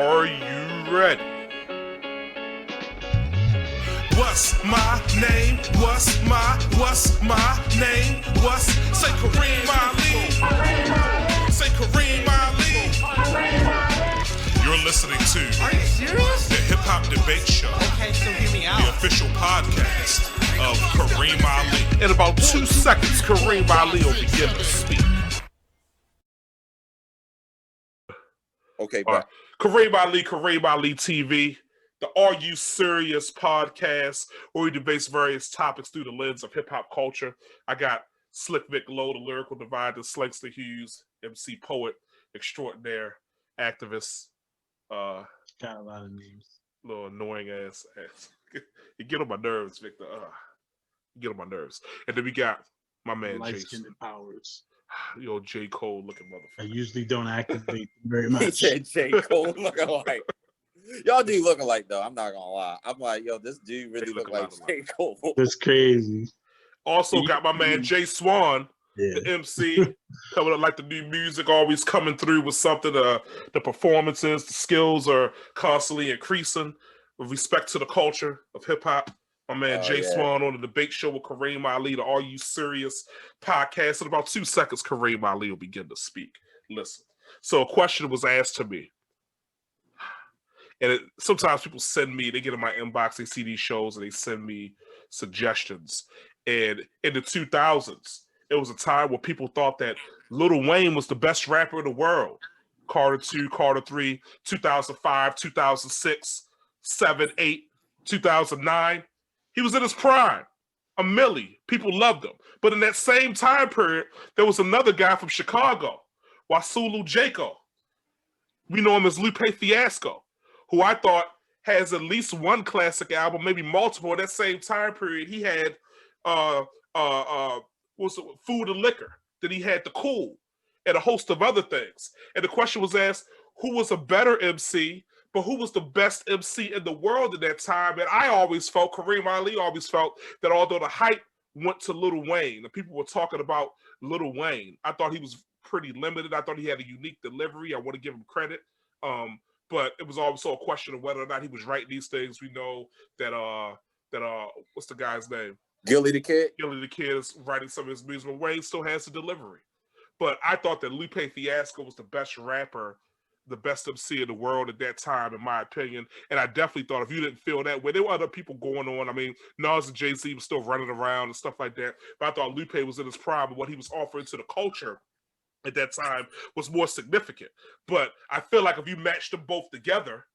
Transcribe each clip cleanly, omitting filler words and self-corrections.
Are you ready? What's my name? What's my name? Say Kareem Ali. Say Kareem Ali. You're listening to Are you serious? the Hip Hop Debate Show. Okay, so hear me out. The official podcast of Kareem Ali. In about 2 seconds, Kareem Ali will begin to speak. Okay, but Kareem Ali TV, the Are You Serious podcast, where we debate various topics through the lens of hip hop culture. I got Slick Vic Low, the lyrical divider, Slankster Hughes, MC poet extraordinaire, activist. Got a lot of names. Little annoying ass. You get on my nerves, Victor. You get on my nerves. And then we got my man Light-skinned Jason. powers. Yo, J. Cole looking I motherfucker. usually don't activate very he much. said J. Cole looking like. Y'all do look alike though. I'm not gonna lie. I'm like, yo, this dude really They look look a like lot alike. J. Cole. That's crazy. Also got my man Jay Swan, Yeah. the MC, coming up like the new music, always coming through with something. The performances, the skills are constantly increasing with respect to the culture of hip hop. My man Jay Swan on the debate show with Kareem Ali, the Are You Serious podcast. In about 2 seconds, Kareem Ali will begin to speak. Listen. So a question was asked to me. And sometimes people send me, they get in my inbox, they see these shows, and they send me suggestions. And in the 2000s, it was a time where people thought that Lil Wayne was the best rapper in the world. Carter 2, Carter 3, 2005, 2006, 7, 8, 2009. He was in his prime. A milli. People loved him. But in that same time period, there was another guy from Chicago, Wasulu Jaco. We know him as Lupe Fiasco, who I thought has at least one classic album, maybe multiple. In that same time period, he had what's it, Food and Liquor. Then he had The Cool and a host of other things. And the question was asked, who was a better MC, but who was the best MC in the world at that time? And I always felt, Kareem Ali always felt, that although the hype went to Lil Wayne, and people were talking about Lil Wayne, I thought he was pretty limited. I thought he had a unique delivery. I want to give him credit. But it was also a question of whether or not he was writing these things. We know that what's the guy's name? Gilly the Kid. Gilly the Kid is writing some of his music, but Wayne still has the delivery. But I thought that Lupe Fiasco was the best rapper, the best MC in the world at that time, in my opinion. And I definitely thought, if you didn't feel that way, there were other people going on. I mean, Nas and Jay-Z was still running around and stuff like that. But I thought Lupe was in his prime, and what he was offering to the culture at that time was more significant. But I feel like if you match them both together,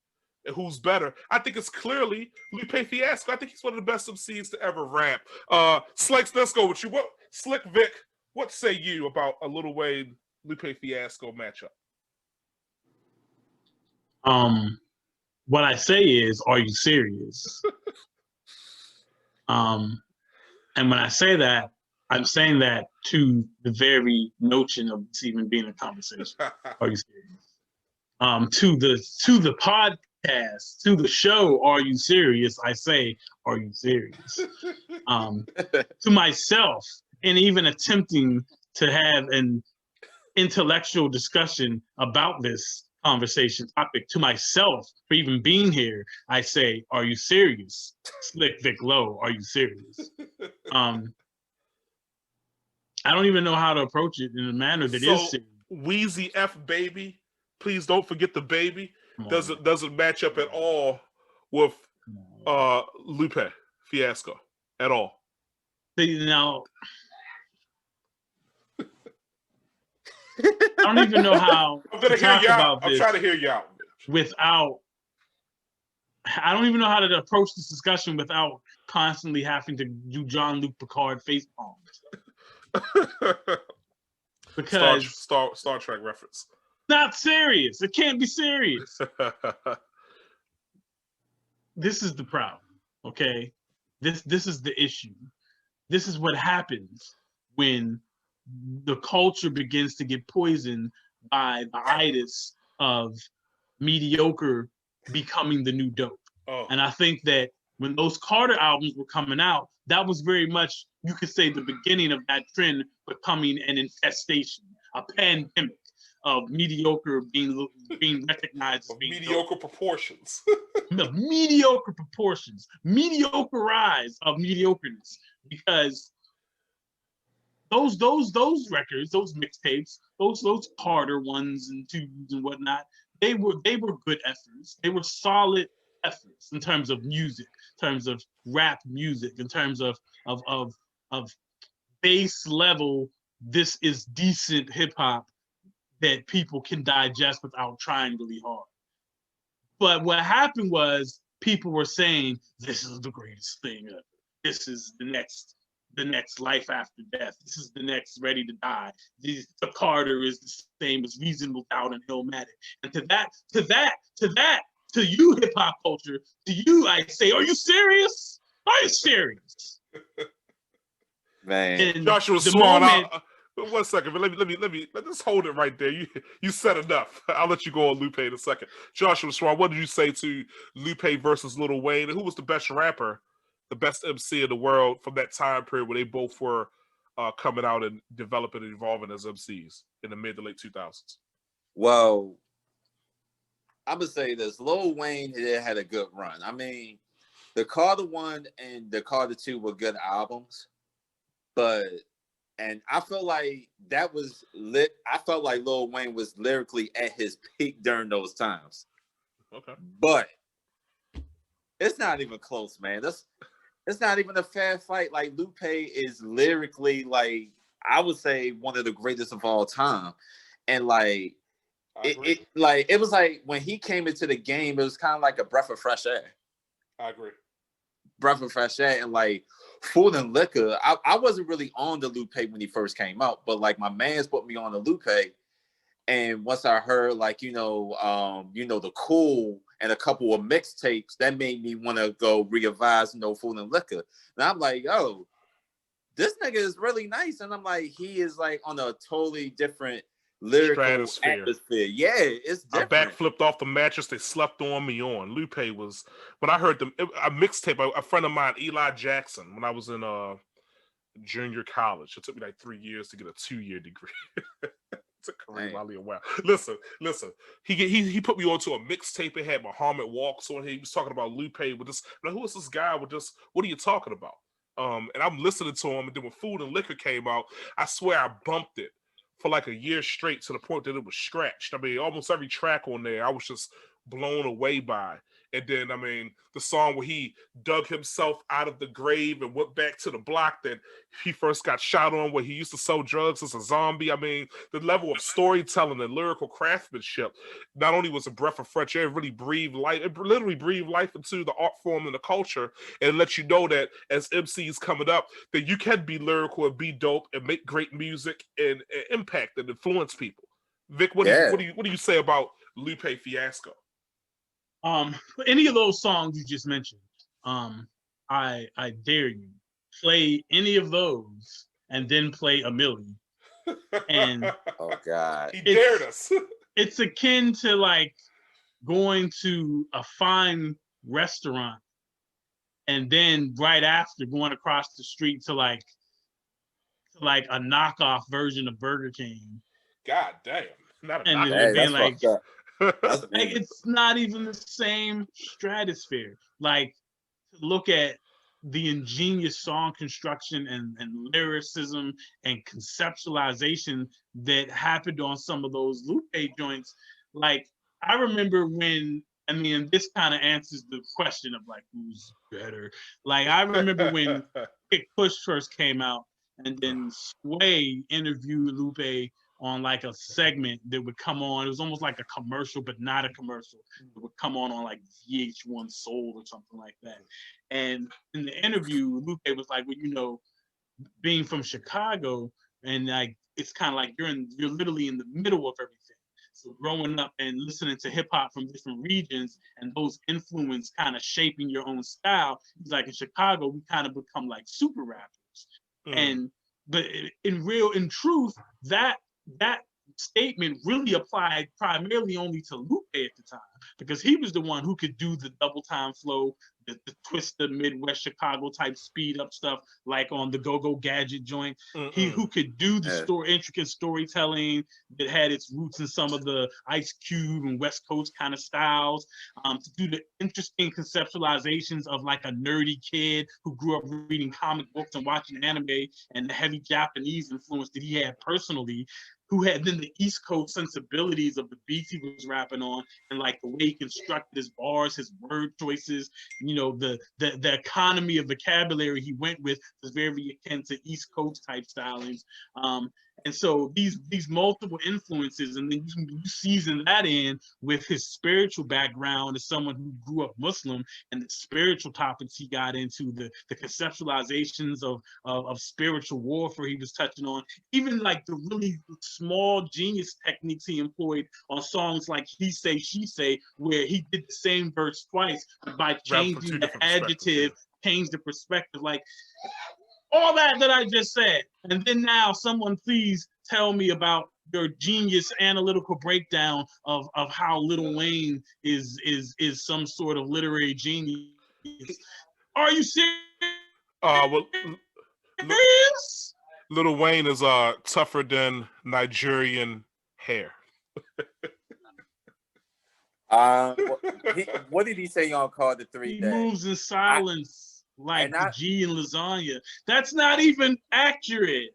and who's better, I think it's clearly Lupe Fiasco. I think he's one of the best MCs to ever rap. Slicks, let's go with you. What, Slick Vic, what say you about a Lil Wayne Lupe Fiasco matchup? What I say is, are you serious? And when I say that, I'm saying that to the very notion of this even being a conversation. Are you serious? To the podcast, to the show, are you serious? I say, are you serious? To myself, and even attempting to have an intellectual discussion about this conversation topic, to myself for even being here, I say, are you serious? Slick Vic Low, are you serious? I don't even know how to approach it in a manner that is serious. Wheezy F Baby, please don't forget the baby, doesn't match up at all with Lupe Fiasco at all. See, now, I don't even know how I'm gonna hear you out. I'm trying to hear you out. I don't even know how to approach this discussion without constantly having to do John Luke Picard face palms. Because Star Trek reference. Not serious. It can't be serious. This is the problem. Okay, this is the issue. This is what happens when the culture begins to get poisoned by the itis of mediocre becoming the new dope. Oh. And I think that when those Carter albums were coming out, that was very much, you could say, the beginning of that trend becoming an infestation, a pandemic, of mediocre being recognized as Of being mediocre proportions. the mediocre proportions, mediocre rise of mediocreness, because those records, those mixtapes, those Carter ones and twos and whatnot, they were good efforts. They were solid efforts in terms of music, in terms of rap music, in terms of of base level. This is decent hip hop that people can digest without trying really hard. But what happened was people were saying this is the greatest thing ever. This is the next life after death. This is the next ready to die. The Carter is the same as Reasonable Doubt and Illmatic. And to you hip hop culture, to you I say, are you serious? Are you serious? Man. And Joshua the Swan, moment, 1 second, but let's hold it right there. You said enough. I'll let you go on Lupe in a second. Joshua Swan, what did you say to Lupe versus Lil Wayne? And who was the best rapper, the best MC in the world from that time period where they both were coming out and developing and evolving as MCs in the mid to late 2000s? Well, I'm gonna say this: Lil Wayne had a good run. I mean, the Carter 1 and the Carter 2 were good albums, and I feel like that was lit. I felt like Lil Wayne was lyrically at his peak during those times. Okay. But it's not even close, man. It's not even a fair fight. Like, Lupe is lyrically, like, I would say one of the greatest of all time. And like it was like when he came into the game, it was kind of like a breath of fresh air. I agree. Breath of fresh air. And like Food and Liquor, I wasn't really on the Lupe when he first came out, but like my mans put me on the Lupe. And once I heard like, the Cool and a couple of mixtapes, that made me want to go revise, Food and Liquor. And I'm like, yo, this nigga is really nice. And I'm like, he is like on a totally different lyrical atmosphere. Yeah, it's different. I backflipped off the mattress they slept on me on. Lupe was, when I heard a mixtape, a friend of mine, Eli Jackson, when I was in junior college. It took me like 3 years to get a 2-year degree. It's a Kareem Ali a while. Listen. He put me onto a mixtape. It had Muhammad Walks on here. He was talking about Lupe with this. Like, who is this guy with this? What are you talking about? And I'm listening to him. And then when Food and Liquor came out, I swear I bumped it for like a year straight to the point that it was scratched. I mean, almost every track on there, I was just blown away by. And then, I mean, the song where he dug himself out of the grave and went back to the block that he first got shot on, where he used to sell drugs as a zombie. I mean, the level of storytelling and lyrical craftsmanship, not only was a breath of fresh air, it really breathed life. It literally breathed life into the art form and the culture, and let you know that as MCs coming up, that you can be lyrical and be dope and make great music and impact and influence people. Vic, what do you say about Lupe Fiasco? Any of those songs you just mentioned, I dare you play any of those and then play a million. And oh God, he dared us. It's akin to like going to a fine restaurant and then right after going across the street to like a knockoff version of Burger King. God damn, not a and knockoff. being like. Like, it's not even the same stratosphere. Like, look at the ingenious song construction and lyricism and conceptualization that happened on some of those Lupe joints. Like, I remember this kind of answers the question of like, who's better? Like, I remember when Kick Push first came out, and then Sway interviewed Lupe on like a segment that would come on. It was almost like a commercial, but not a commercial. It would come on like VH1 Soul or something like that. And in the interview, Lupe was like, well, being from Chicago, and like it's kind of like you're literally in the middle of everything. So growing up and listening to hip hop from different regions and those influence kind of shaping your own style. He's like, in Chicago, we kind of become like super rappers. But in truth, that statement really applied primarily only to Lupe at the time, because he was the one who could do the double time flow, the twisted Midwest Chicago type speed up stuff, like on the Go-Go Gadget joint. He who could do the intricate storytelling that had its roots in some of the Ice Cube and West Coast kind of styles, to do the interesting conceptualizations of like a nerdy kid who grew up reading comic books and watching anime, and the heavy Japanese influence that he had personally, who had then the East Coast sensibilities of the beats he was rapping on, and like the way he constructed his bars, his word choices, the economy of vocabulary he went with was very akin to East Coast type stylings. And so these multiple influences, and then you season that in with his spiritual background as someone who grew up Muslim, and the spiritual topics he got into, the conceptualizations of spiritual warfare he was touching on, even like the really small genius techniques he employed on songs like He Say, She Say, where he did the same verse twice, but by changing the adjective, change the perspective, like all that I just said. And then now someone please tell me about your genius analytical breakdown of how Lil Wayne is some sort of literary genius. Are you serious? Well, Lil Wayne is tougher than Nigerian hair. What did he say on Call the 3 He Day? moves in silence. Like the G in lasagna. That's not even accurate.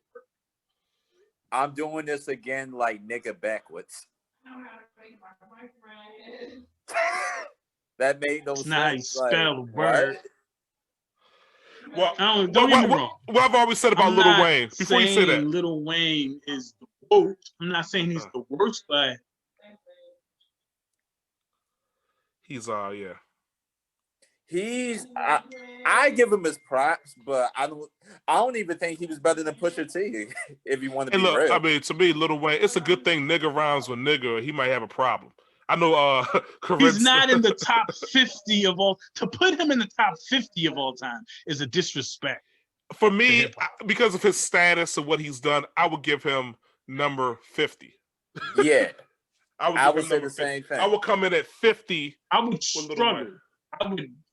I'm doing this again like nigga backwards. That made no sense. Not how you spell a word. Well, don't get me wrong. What I've always said about Lil Wayne, before you say that. Lil Wayne is the worst. I'm not saying he's the worst, but he's yeah. I give him his props, but I don't even think he was better than Pusha T. If you want to be real. I mean, to me, Lil Wayne, it's a good thing nigga rhymes with nigga, or he might have a problem. I know he's not in the top 50 of all. To put him in the top 50 of all time is a disrespect. For me, because of his status and what he's done, I would give him number 50. Yeah. I would say the same thing. I would come in at 50. I would struggle.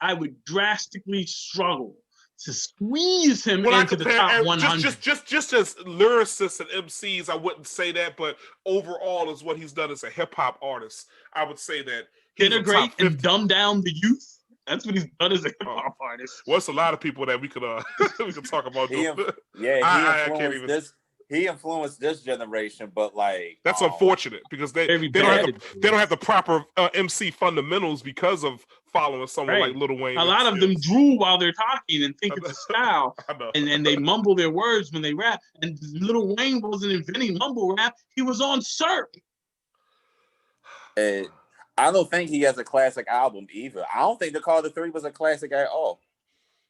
I would drastically struggle to squeeze him into the top 100. Just as lyricists and MCs, I wouldn't say that, but overall, as what he's done as a hip hop artist, I would say that he's integrate and dumb down the youth. That's what he's done as a hip hop artist. Well, it's a lot of people that we could talk about. He influenced this generation, but like that's unfortunate because they don't have the proper MC fundamentals because of following someone like Lil Wayne. A lot of them drool while they're talking and think it's a style, and they mumble their words when they rap. And Lil Wayne wasn't inventing mumble rap; he was on Surf. I don't think he has a classic album either. I don't think the Call to 3 was a classic at all.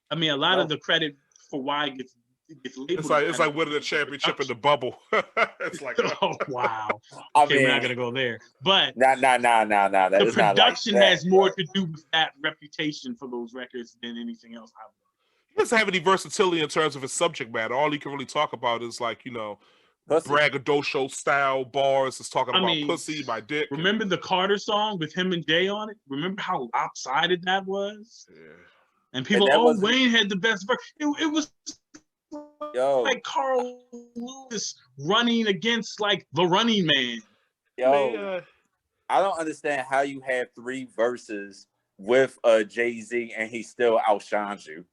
I mean, a lot of the credit for why it gets labeled. It's like winning the championship in the bubble. It's like oh wow. Okay, we're not gonna go there. But nah. The production has more to do with that reputation for those records than anything else. He doesn't have any versatility in terms of his subject matter. All he can really talk about is like, braggadocio style bars. It's talking about pussy, my dick. Remember the Carter song with him and Jay on it? Remember how lopsided that was? Yeah. And people, Wayne had the best verse. It was like Carl Lewis running against like the Running Man. I don't understand how you have 3 verses with Jay-Z and he still outshines you.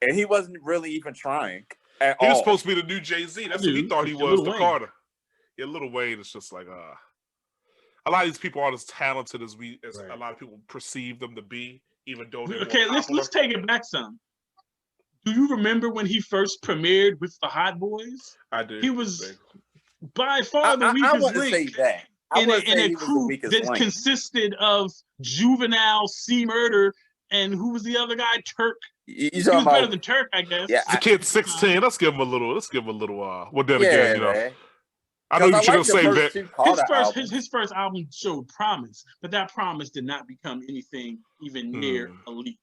And he wasn't really even trying at all. He was supposed to be the new Jay-Z. That's what he thought he was, the Carter. Yeah, Lil Wayne is just like a lot of these people aren't as talented as a lot of people perceive them to be, even though they're let's take it back some. Do you remember when he first premiered with the Hot Boys? I do. He was by far the weakest link in a crew that consisted of Juvenile, C Murder, and who was the other guy? Turk. He was better than Turk, I guess. Yeah, the kid's 16. Let's give him a little. Well, then again, I know you should have saved that. His first album showed promise, but that promise did not become anything even near elite.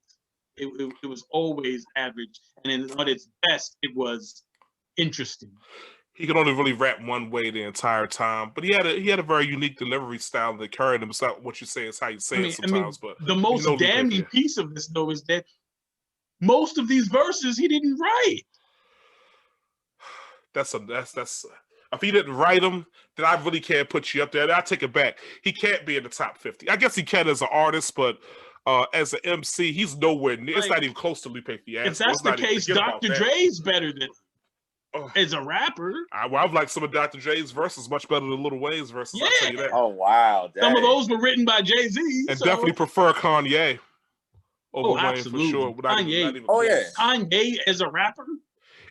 It was always average, and at its best, it was interesting. He could only really rap one way the entire time, but he had a very unique delivery style that carried him. It's not what you say; it's how you say it sometimes. But the most damning piece of this though is that most of these verses he didn't write. That's if he didn't write them, then I really can't put you up there. I take it back. He can't be in the top 50. I guess he can as an artist, but as an MC, he's nowhere near. It's not even close to Lupe Fiasco. If that's the case, Dr. Dre's better than as a rapper. I like some of Dr. Dre's verses much better than Lil Wayne's verses. Yeah. I'll tell you that. Oh wow, dang. Some of those were written by Jay-Z. And definitely prefer Kanye over Wayne absolutely. for sure. Kanye. Kanye as a rapper.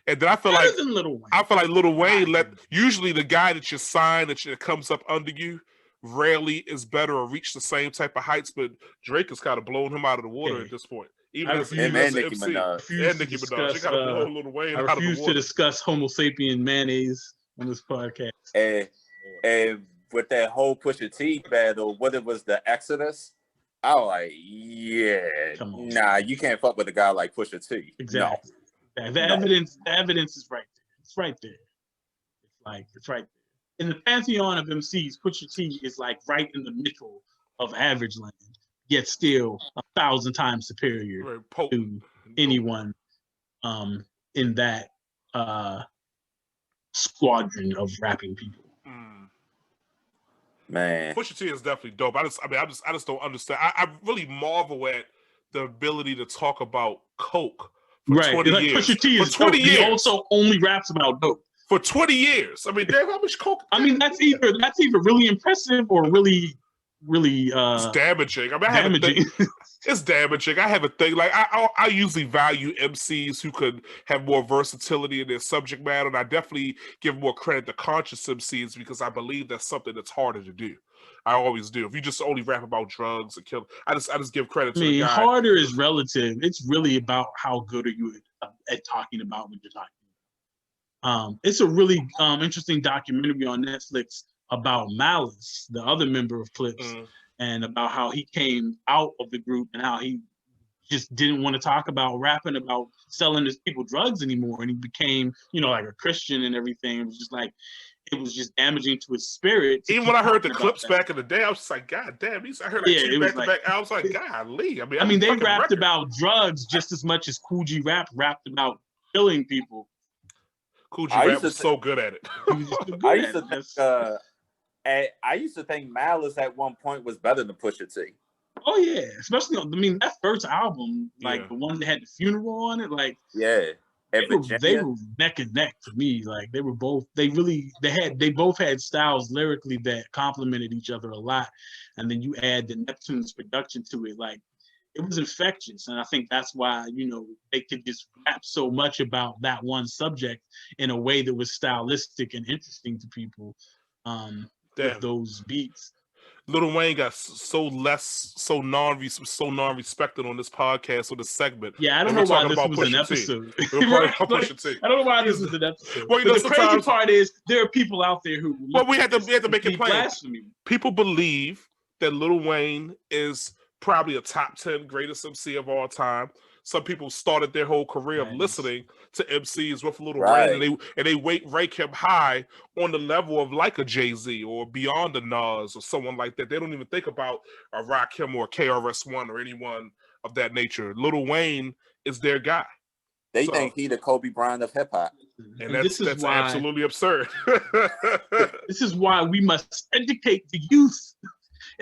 And then I feel better like than Lil Wayne. I feel like Lil Wayne usually the guy that you sign that comes up under you rarely is better or reach the same type of heights. But Drake has kind of blown him out of the water at this point. Even as and Nicki MC. Minaj. And Nicki Minaj. You got to blow Lil Wayne out of the water. I refuse to discuss Homo sapien mayonnaise on this podcast. And with that whole Pusha T battle, whether it was the Exodus, I was like, nah, you can't fuck with a guy like Pusha T. Exactly. No. The evidence is right there. It's right there. It's right there. In the pantheon of MCs, Pusha T is like right in the middle of average land, yet still 1,000 times superior to anyone in that squadron of rapping people. Man, Pusha T is definitely dope. I just don't understand. I really marvel at the ability to talk about coke. For 20 like years. Pusha T is for 20 dope. years. He also only raps about dope. For 20 years. I mean, damn, how much coke? I mean, that's either really impressive or really it's damaging. I mean, it's damaging. I have a thing. Like I usually value MCs who could have more versatility in their subject matter, and I definitely give more credit to conscious MCs because I believe that's something that's harder to do. I always do. If you just only rap about drugs and kill, I just give credit to the guy. Harder is relative. It's really about how good are you at talking about what you're talking about. It's a really interesting documentary on Netflix about Malice, the other member of Clips, and about how he came out of the group and how he just didn't want to talk about rapping about selling his people drugs anymore, and he became, like a Christian and everything. It was just like. It was just damaging to his spirit. Even when I heard the clips back in the day, I was just like, God damn, I heard like two back to back. I was like, golly. I mean, they rapped about drugs just as much as Cool G rapped about killing people. Cool G rap was so good at it. I used to think Malice at one point was better than Pusha T. Oh yeah, especially that first album, the one that had the funeral on it, They were neck and neck to me. Like they both had styles lyrically that complemented each other a lot. And then you add the Neptune's production to it, like it was infectious. And I think that's why, they could just rap so much about that one subject in a way that was stylistic and interesting to people with those beats. Lil Wayne got so non-respected on this podcast or this segment. Yeah, I don't know why this was an episode. I don't know why this was an episode. Well, the crazy part is there are people out there who. Well, we had to make it plain. People believe that Lil Wayne is probably a top 10 greatest MC of all time. Some people started their whole career of listening to MCs with Lil Wayne, and they rank him high on the level of like a Jay-Z or beyond a Nas or someone like that. They don't even think about a Rakim or a KRS-One or anyone of that nature. Lil Wayne is their guy. They think he the Kobe Bryant of hip hop, and that's absolutely absurd. This is why we must educate the youth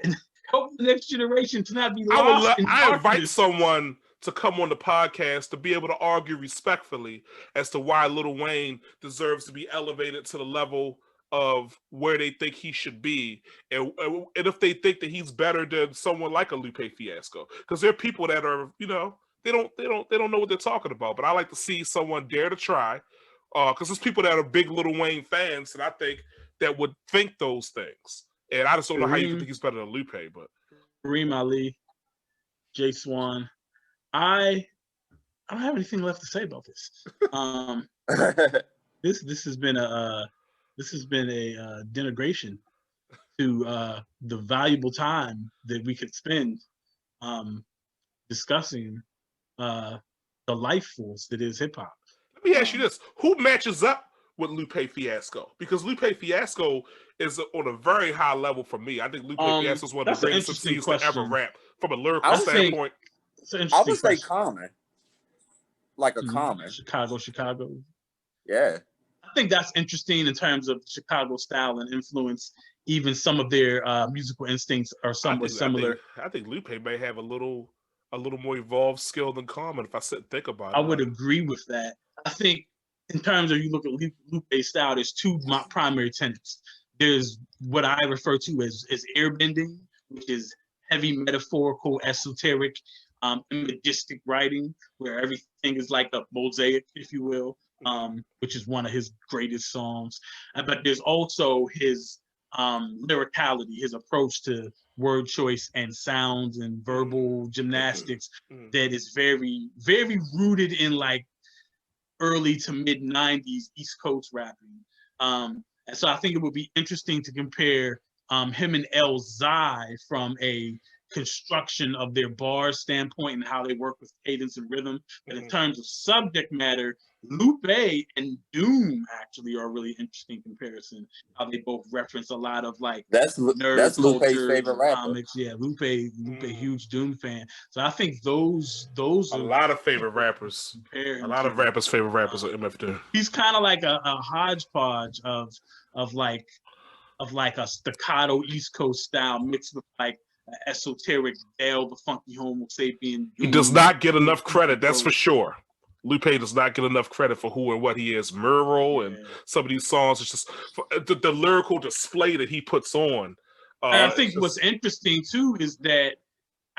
and help the next generation to not be lost. I invite someone to come on the podcast to be able to argue respectfully as to why Lil Wayne deserves to be elevated to the level of where they think he should be, and if they think that he's better than someone like a Lupe Fiasco, because there are people that are, they don't know what they're talking about. But I like to see someone dare to try, because there's people that are big Lil Wayne fans, and I think that would think those things, and I just don't know how you can think he's better than Lupe. But Kareem Ali, Jay Swan. I don't have anything left to say about this. This has been a denigration to the valuable time that we could spend discussing the life force that is hip hop. Let me ask you this: who matches up with Lupe Fiasco, because Lupe Fiasco is on a very high level for me. I think Lupe Fiasco is one of That's the an greatest interesting MCs to ever question. rap from a lyrical I would say- standpoint. It's an I interesting would say question. Common, like a Mhm. Common. Chicago. Yeah. I think that's interesting in terms of Chicago style and influence. Even some of their musical instincts are somewhat similar. I think Lupe may have a little more evolved skill than Common if I sit and think about it. I would agree with that. I think in terms of you look at Lupe's style, there's two primary tenets. There's what I refer to as airbending, which is heavy metaphorical, esoteric, imagistic writing, where everything is like a mosaic, if you will, which is one of his greatest songs. But there's also his lyricality, his approach to word choice and sounds and verbal gymnastics that is very, very rooted in like early to mid 90s East Coast rapping. And so I think it would be interesting to compare him and El Zai from a construction of their bars standpoint and how they work with cadence and rhythm. But in terms of subject matter, Lupe and Doom actually are a really interesting comparison. How they both reference a lot of like That's nerd Lupe's culture, favorite rapper. comics. Yeah, Lupe, huge Doom fan. So I think those a lot of favorite rappers. A lot of rappers' favorite rappers are MF Doom. He's kind of like a hodgepodge of like a staccato East Coast style mixed with like an esoteric Dale the Funky Homo Sapien. He does not get enough credit, that's for sure. Lupe does not get enough credit for who and what he is. Mural and some of these songs, it's just the lyrical display that he puts on. And I think what's interesting too is that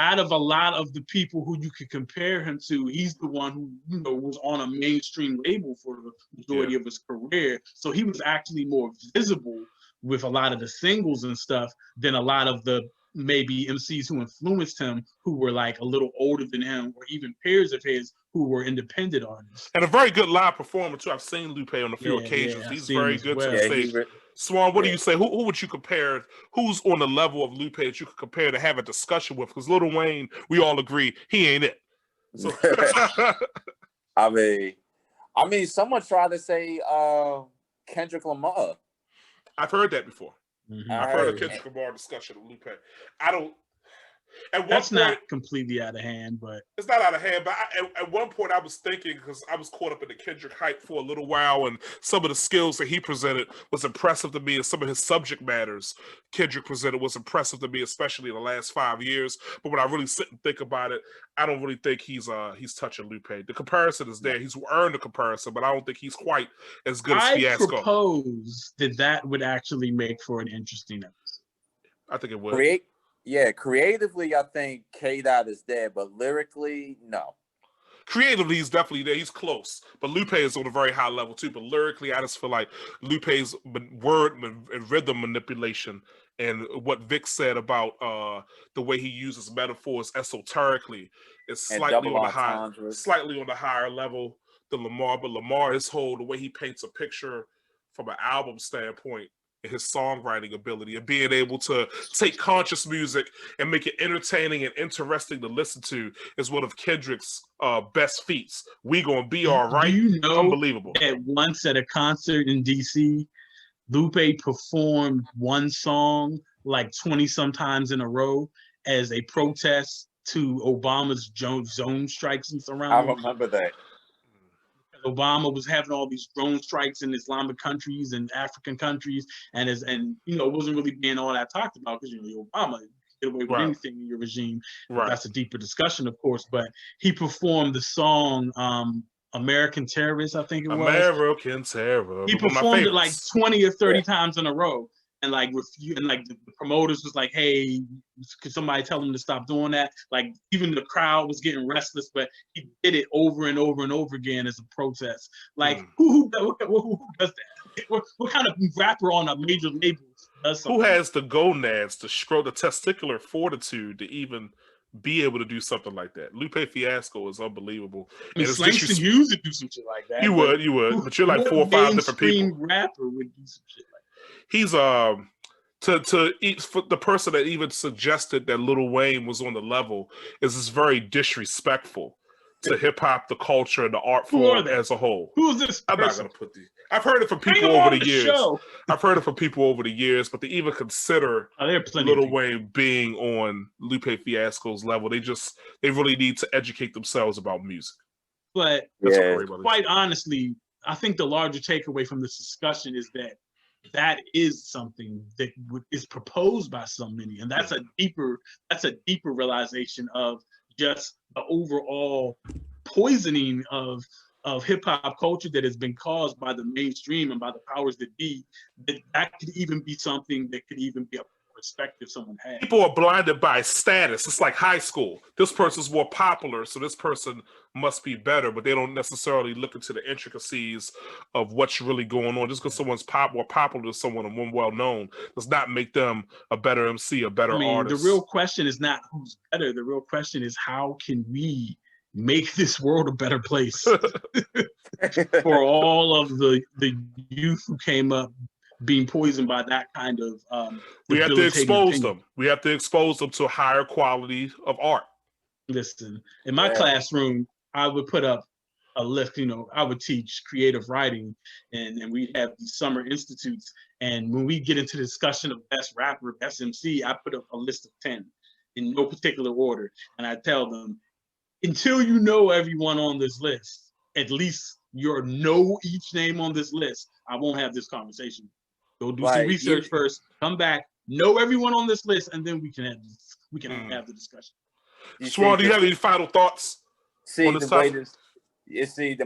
out of a lot of the people who you could compare him to, he's the one who, you know, was on a mainstream label for the majority of his career. So he was actually more visible with a lot of the singles and stuff than a lot of the maybe MCs who influenced him, who were like a little older than him, or even peers of his who were independent artists. And a very good live performer too. I've seen Lupe on a few occasions. He's very good to the stage. Swan, what do you say? Who would you compare? Who's on the level of Lupe that you could compare to have a discussion with? Because Lil Wayne, we all agree he ain't it. So. I mean, someone tried to say Kendrick Lamar. I've heard that before. I've heard a Kendrick Lamar discussion of Lupe. I don't. That's not completely out of hand, but it's not out of hand. But at one point, I was thinking, because I was caught up in the Kendrick hype for a little while, and some of the skills that he presented was impressive to me, and some of his subject matters Kendrick presented was impressive to me, especially in the last 5 years. But when I really sit and think about it, I don't really think he's touching Lupe. The comparison is there; he's earned the comparison, but I don't think he's quite as good as Fiasco. I propose that would actually make for an interesting episode. I think it would. Creatively, I think K-Dot is there, but lyrically, no. Creatively, he's definitely there. He's close. But Lupe is on a very high level, too. But lyrically, I just feel like Lupe's word and rhythm manipulation and what Vic said about the way he uses metaphors esoterically is slightly on the higher level than Lamar. But Lamar, the way he paints a picture from an album standpoint, his songwriting ability and being able to take conscious music and make it entertaining and interesting to listen to is one of Kendrick's best feats. We Gonna Be All Right. Do you know unbelievable. That once at a concert in DC, Lupe performed one song like 20 sometimes in a row as a protest to Obama's zone strikes and surroundings. I remember that. Obama was having all these drone strikes in Islamic countries and African countries, and you know, it wasn't really being all that talked about because, you know, Obama get away with anything in your regime. That's a deeper discussion, of course. But he performed the song "American Terrorist," I think it was. American Terror. He performed it like 20 or 30 times in a row. And like the promoters was like, "Hey, could somebody tell him to stop doing that?" Like even the crowd was getting restless, but he did it over and over and over again as a protest. Like who does that? What kind of rapper on a major label does something? Who has the gonads, the testicular fortitude to even be able to do something like that? Lupe Fiasco is unbelievable. I mean, Slangston Hughes would do some shit like that. You would, but you're like 4 or 5 different people. Rapper would do some shit like that. He's for the person that even suggested that Lil Wayne was on the level is very disrespectful to hip hop, the culture, and the art form as a whole. Who's this person? I'm not gonna put these. I've heard it from Bring people him over on the the years. show. I've heard it from people over the years, but to even consider There are plenty of Lil people. Wayne being on Lupe Fiasco's level, they really need to educate themselves about music. But That's Yeah. great, brother. quite honestly, I think the larger takeaway from this discussion is that is something that is proposed by so many, and that's a deeper realization of just the overall poisoning of hip hop culture that has been caused by the mainstream and by the powers that be. That could even be something that could even be a perspective someone has. People are blinded by status. It's like high school. This person's more popular, so this person must be better, but they don't necessarily look into the intricacies of what's really going on. Just because someone's more popular than someone and more well-known does not make them a better MC, a better artist. The real question is not who's better. The real question is how can we make this world a better place for all of the youth who came up being poisoned by that kind of we have to expose opinion. them. We have to expose them to a higher quality of art. Listen, in my classroom, I would put up a list, I would teach creative writing and we'd have these summer institutes. And when we get into the discussion of best rapper, best MC, I put up a list of 10 in no particular order. And I tell them, until you know everyone on this list, at least you know each name on this list, I won't have this conversation. Go do some research first, come back, know everyone on this list, and then we can have the discussion. Swan, do you have any final thoughts on this topic?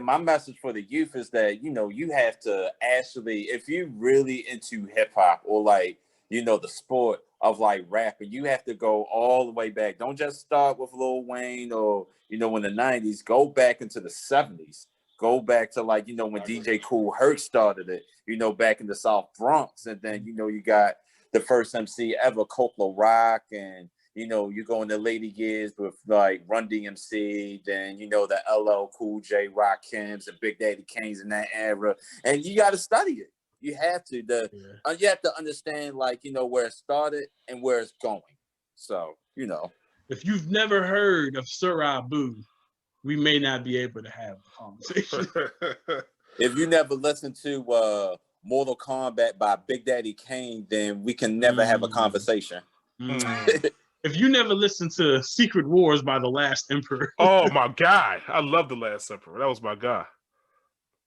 My message for the youth is that, you have to actually, if you're really into hip hop or the sport of rapping, you have to go all the way back. Don't just start with Lil Wayne or, in the 90s, go back into the 70s. Go back to when DJ Kool Herc started it, back in the South Bronx. And then, you got the first MC ever, Coppola Rock, and you go in the later years with Run DMC, then the LL Cool J, Rakims, and Big Daddy Kane's in that era, and you got to study it. You have to. You have to understand where it started and where it's going. So if you've never heard of Sir Abu, we may not be able to have a conversation. If you never listened to Mortal Kombat by Big Daddy Kane, then we can never have a conversation. If you never listened to Secret Wars by The Last Emperor. Oh my God. I love The Last Emperor. That was my guy.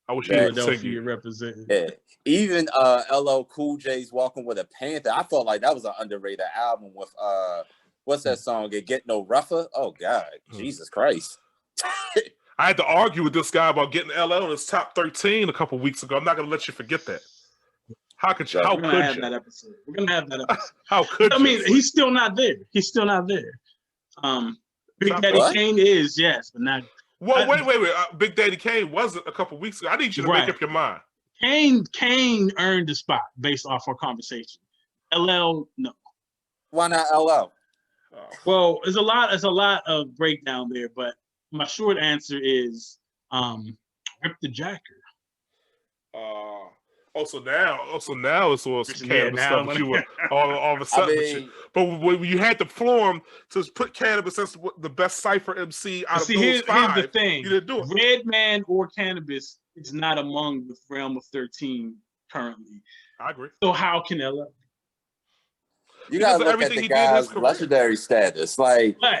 I wish he would Philadelphia represented. Yeah. Even LL Cool J's Walking with a Panther, I felt like that was an underrated album with what's that song? It Get No Rougher? Oh God, Jesus Christ. I had to argue with this guy about getting LL in his top 13 a couple weeks ago. I'm not gonna let you forget that. How could you? We're How gonna could have you? that episode. We're gonna have that episode. How could you? I mean, he's still not there. He's still not there. Big Daddy Kane is, yes, but not. Well, wait. Big Daddy Kane wasn't a couple weeks ago. I need you to make up your mind. Kane earned the spot based off our conversation. LL, no. Why not LL? Well, there's a lot of breakdown there, but my short answer is Rip the Jacker. Also now it's all cannabis stuff. But you were all of a sudden, but when you had to floor him to put cannabis as the best cipher MC out of those five, here's the thing: you didn't do it. Redman or cannabis is not among the realm of 13 currently. I agree. So how can LL? You gotta look at the guy's legendary status.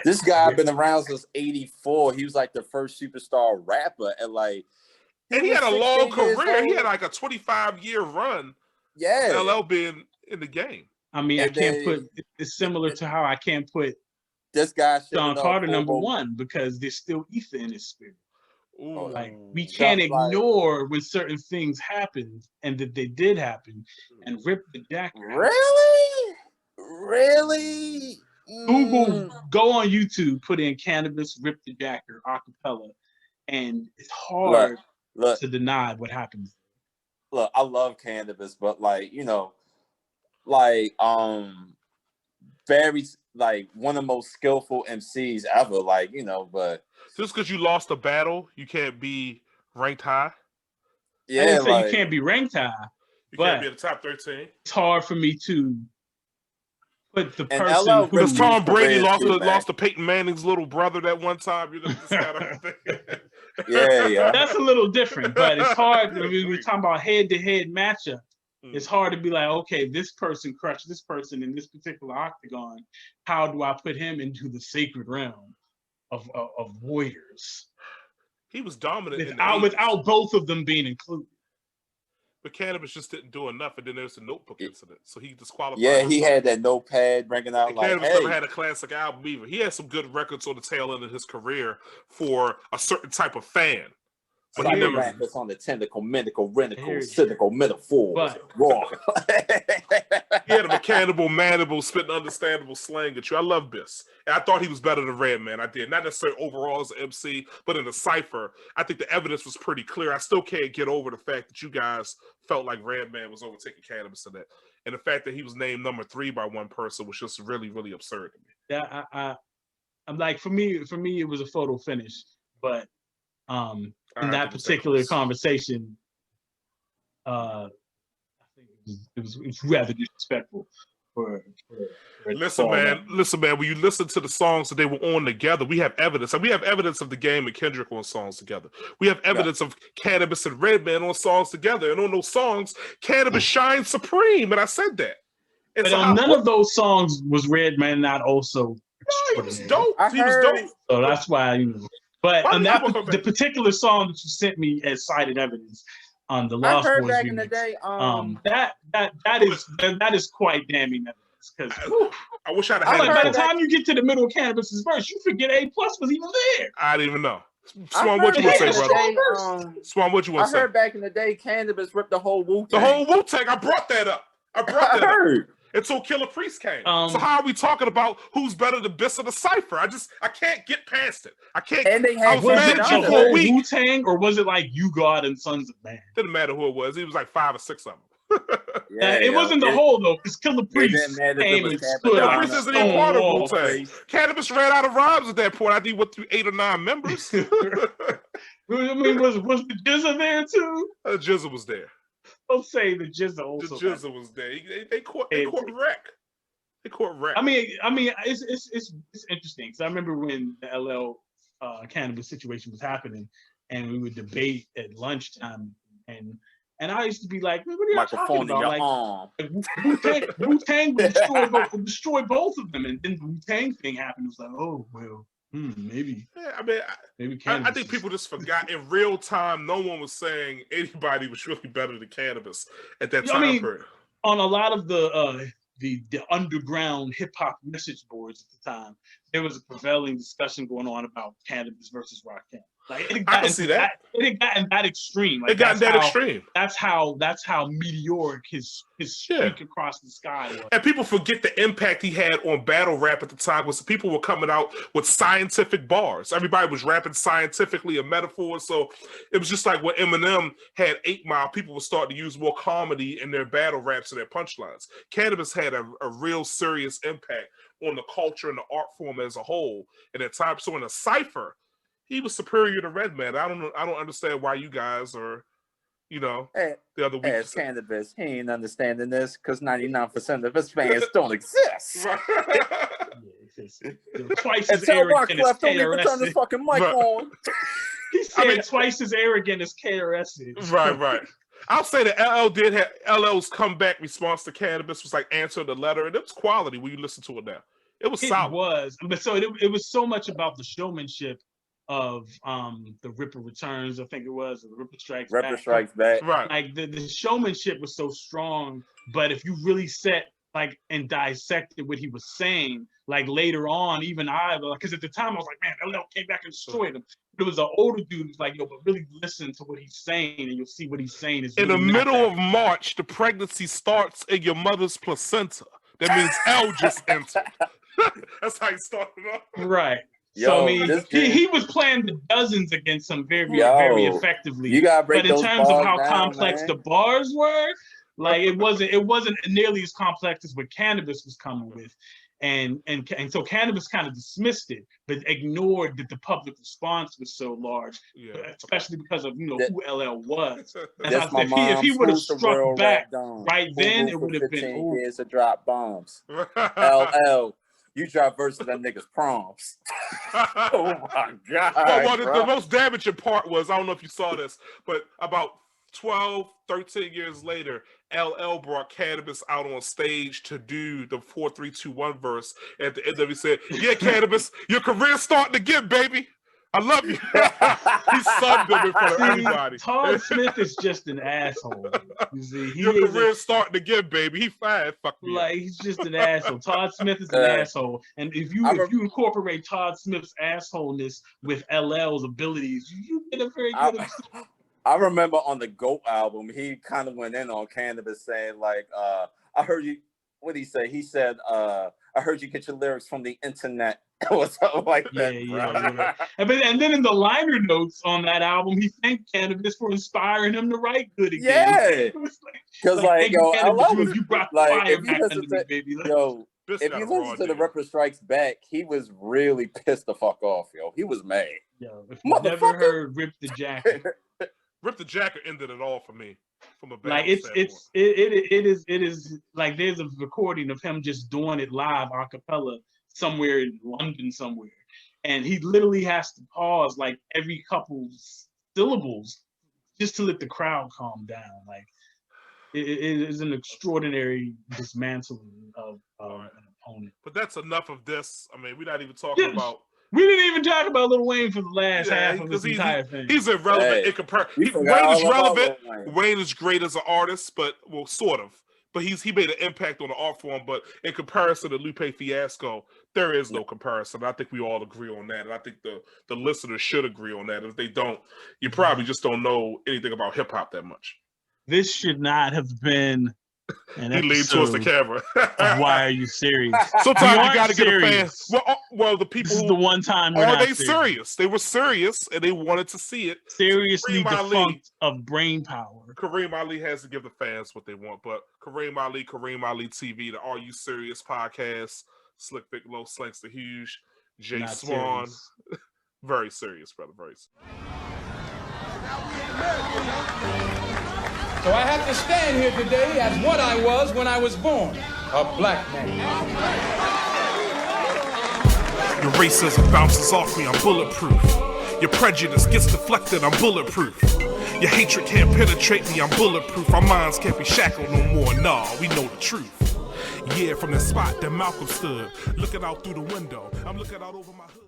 This guy been around since '84. He was the first superstar rapper, and he had a long career. He had a 25-year run. Yeah, LL being in the game. I mean, it's similar to how I can't put this guy Sean Carter number one because there's still ether in his spirit. Ooh, we can't ignore when certain things happened and that they did happen, and Rip the Jacker. Really? Google, go on YouTube, put in cannabis, Rip the Jacker, acapella, and it's hard to deny what happens. Look, I love cannabis, but very one of the most skillful MCs ever. But just because you lost a battle, you can't be ranked high. Yeah, I didn't say you can't be ranked high. You can't be in the top 13. It's hard for me to put the person because Tom Brady lost to Peyton Manning's little brother that one time. You know, this kind of thing. Yeah. That's a little different, but it's hard. I mean, we're talking about head-to-head matchup. It's hard to be like, okay, this person crushed this person in this particular octagon. How do I put him into the sacred realm of warriors? He was dominant without both of them being included. But Cannabis just didn't do enough, and then there's the Notebook incident, so he disqualified. Yeah, he had that notepad bringing out like, Cannabis never had a classic album either. He had some good records on the tail end of his career for a certain type of fan. But he never rappers on the tentacle, medical, renticle, cynical, metaphors, raw. He had a mechanical, manable, spitting understandable slang at you. I love this. And I thought he was better than Redman. I did. Not necessarily overall as an MC, but in the cypher, I think the evidence was pretty clear. I still can't get over the fact that you guys felt like Redman was overtaking Cannabis in that. And the fact that he was named number 3 by one person was just really, really absurd to me. Yeah, I'm like, for me, it was a photo finish. But in that particular conversation, I think it was rather disrespectful for listen, man. When you listen to the songs that they were on together, we have evidence. And we have evidence of the Game and Kendrick on songs together. We have evidence of Cannabis and Redman on songs together. And on those songs, Cannabis shines supreme. And I said that. And but on none of those songs was Redman not also he was dope. He was dope. So that's why, you know. But on the particular song that you sent me as cited evidence on the Lost Boys back remix, in the day, that is quite damning evidence. Because I wish I'd had. By the time you get to the middle of Cannabis's verse, you forget A+ was even there. I didn't even know. Swan, what you want to say, brother? Swan, what you want to say? I heard back in the day, Cannabis ripped the whole Wu-Tang. The whole Wu-Tang. I brought that up. Until Killer Priest came. So how are we talking about who's better than Biss of the Cypher? I can't get past it. I can't. And they had was it the whole Wu-Tang, or was it like You God and Sons of Man? Didn't matter who it was. It was like 5 or 6 of them. It wasn't the whole though, because Killer Priest came and stood Killer Priest isn't even part of Wu-Tang. Cannabis ran out of rhymes at that point. I think went through 8 or 9 members. I mean, was the GZA there too? GZA was there. Don't say the GZA also. The GZA was there. They caught wreck. They caught wreck. I mean, it's interesting because I remember when the LL Cannabis situation was happening, and we would debate at lunchtime, and I used to be like, "What are y'all talking about?" Like, Wu-Tang would destroy both of them, and then the Wu-Tang thing happened. It was like, oh well. Maybe. Yeah, I mean, I think people just forgot. In real time, no one was saying anybody was really better than Cannabis at that time period. On a lot of the underground hip hop message boards at the time, there was a prevailing discussion going on about Cannabis versus Rakim. Like I can see that. It had gotten that extreme. Like, it got that extreme. That's how meteoric his streak across the sky was. And people forget the impact he had on battle rap at the time. Was people were coming out with scientific bars. Everybody was rapping scientifically and metaphors. So it was just like when Eminem had 8 Mile, people were starting to use more comedy in their battle raps and their punchlines. Cannabis had a real serious impact on the culture and the art form as a whole at that time. So in a cypher, he was superior to Redman. I don't understand why you guys are, the other week. As Cannabis, he ain't understanding this because 99% of his fans don't exist. Twice as arrogant as don't even turn this fucking mic on. He said twice as arrogant as KRS is. Right. I'll say that LL's comeback response to Cannabis was like answering the letter, and it was quality when you listen to it now. It was solid. It was. But so it was so much about the showmanship of the Ripper Returns, I think it was, the Ripper Strikes Back. Right. Like the showmanship was so strong, but if you really sat like and dissected what he was saying, like later on, even because at the time I was like, man, LL came back and destroyed him. But it was an older dude who's like, yo, but really listen to what he's saying, and you'll see what he's saying is in the middle of March, the pregnancy starts in your mother's placenta. That means L just entered. That's how he started off. Right. Yo, so I mean, he was playing the dozens against them very effectively. You gotta break but in terms of how down, complex the bars were, like it wasn't nearly as complex as what Cannabis was coming with, and so Cannabis kind of dismissed it, but ignored that the public response was so large, especially because of who LL was. If he would have struck back right then, it would have been years to drop bombs. LL. you drop verses of that nigga's proms. Oh my God. Well, the most damaging part was, I don't know if you saw this, but about 12, 13 years later, LL brought Cannabis out on stage to do the 4, 3, 2, 1 verse. At the end of it, he said, "Yeah, Cannabis, your career's starting again, baby. I love you." He subbed him in front of everybody. Todd Smith is just an asshole. You see, Your career's starting again, baby. He fine. Fuck me. Like, he's just an asshole. Todd Smith is an asshole. And if you incorporate Todd Smith's assholeness with LL's abilities, you get a very good. I remember on the GOAT album, he kind of went in on Cannabis saying, like, I heard you, what did he say? He said, I heard you get your lyrics from the internet or something like that. Yeah. And then in the liner notes on that album, he thanked Cannabis for inspiring him to write good again. Yeah. Because, yo, I love it. You brought like, fire if you back listen under me, baby. Like, yo, if you listen to the Ripper Strikes Back, he was really pissed the fuck off, yo. He was mad. Yo, if you never heard Rip the Jacket. Rip the Jacket ended it all for me. From a band like it is like there's a recording of him just doing it live a cappella somewhere in London somewhere, and he literally has to pause like every couple syllables just to let the crowd calm down. Like it is an extraordinary dismantling of an opponent. But that's enough of this. I mean, we're not even talking about. We didn't even talk about Lil Wayne for the last half of this entire thing. He's irrelevant in comparison. Wayne is relevant. Wayne is great as an artist, but well, sort of. But he made an impact on the art form. But in comparison to Lupe Fiasco, there is no comparison. I think we all agree on that, and I think the listeners should agree on that. If they don't, you probably just don't know anything about hip hop that much. This should not have been. He leaned towards the camera. Why are you serious? Sometimes you got to get a fan. Well, the people. This is the one time. Are they serious? They were serious, and they wanted to see it. Seriously defunct of brain power. Kareem Ali has to give the fans what they want, but Kareem Ali TV, the Are You Serious podcast, Slick Vic Low Slanks the Huge, Jay Not Swan, serious. Very serious, brother, very serious. So I have to stand here today as what I was when I was born, a black man. Your racism bounces off me, I'm bulletproof. Your prejudice gets deflected, I'm bulletproof. Your hatred can't penetrate me, I'm bulletproof. Our minds can't be shackled no more, nah, we know the truth. Yeah, from the spot that Malcolm stood, looking out through the window, I'm looking out over my hood.